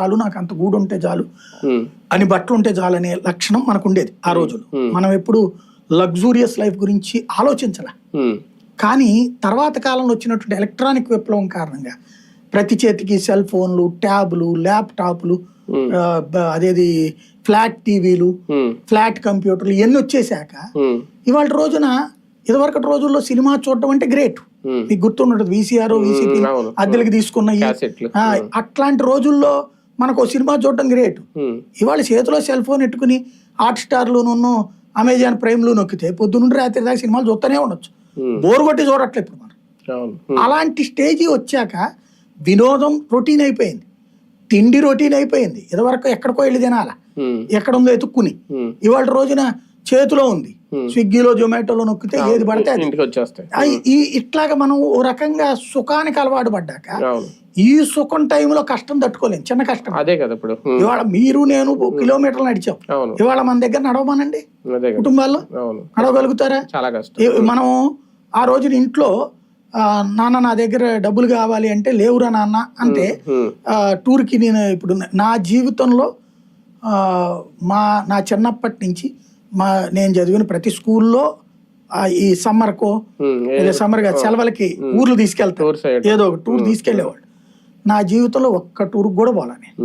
చాలు, నాకు అంత గూడు ఉంటే చాలు అని, బట్టలు ఉంటే చాలు అనే లక్షణం మనకు ఉండేది ఆ రోజులు. మనం ఎప్పుడు లగ్జూరియస్ లైఫ్ గురించి ఆలోచించాల. కానీ తర్వాత కాలంలో వచ్చినటువంటి ఎలక్ట్రానిక్ విప్లవం కారణంగా ప్రతి చేతికి సెల్ ఫోన్లు, ట్యాబ్లు, ల్యాప్టాప్లు, అదేది ఫ్లాట్ టీవీలు, ఫ్లాట్ కంప్యూటర్లు ఇవన్నీ వచ్చేసాక ఇవాళ రోజున ఇదివరకటి రోజుల్లో సినిమా చూడటం అంటే గ్రేట్. మీకు గుర్తుండదు, వీసీఆర్, వీసీపీ అద్దెలకి తీసుకున్నాయి. అట్లాంటి రోజుల్లో మనకు సినిమా చూడటం గ్రేట్. ఇవాళ చేతిలో సెల్ ఫోన్ ఎట్టుకుని హాట్ స్టార్లోనూ అమెజాన్ ప్రైమ్లో నొక్కితే పొద్దునుండి రాత్రి దాకా సినిమాలు చూస్తూనే ఉండొచ్చు. బోర్ కొట్టి చూడట్లేదు ఇప్పుడు మనం. అలాంటి స్టేజీ వచ్చాక వినోదం రొటీన్ అయిపోయింది, తిండి రొటీన్ అయిపోయింది. ఇదివరకు ఎక్కడికో వెళ్ళి తినాలా, ఎక్కడుందో ఎత్తుక్కుని. ఇవాళ రోజున చేతిలో ఉంది, స్విగ్గీలో జొమాటోలో నొక్కితే ఏది పడితే అది. ఇట్లాగా మనం ఓ రకంగా సుఖానికి అలవాటు పడ్డాక ఈ సుఖం టైంలో కష్టం తట్టుకోలేము, చిన్న కష్టం. అదే కదా ఇప్పుడు ఇవాళ మీరు నేను కిలోమీటర్లు నడిచాం, ఇవాళ మన దగ్గర నడవమనండి, కుటుంబాల్లో నడవగలుగుతారా? చాలా కష్టం. మనం ఆ రోజున ఇంట్లో నాన్న నా దగ్గర డబ్బులు కావాలి అంటే లేవురా నాన్న అంటే టూర్కి నేను ఇప్పుడు నా జీవితంలో నా చిన్నప్పటి నుంచి నేను చదివిన ప్రతి స్కూల్లో ఈ సమ్మర్కో సమ్మర్ గా సెలవులకి ఊర్లు తీసుకెళ్తారు, ఏదో ఒక టూర్ తీసుకెళ్లేవాళ్ళు. నా జీవితంలో ఒక్క టూర్కి కూడా పోలా నేను.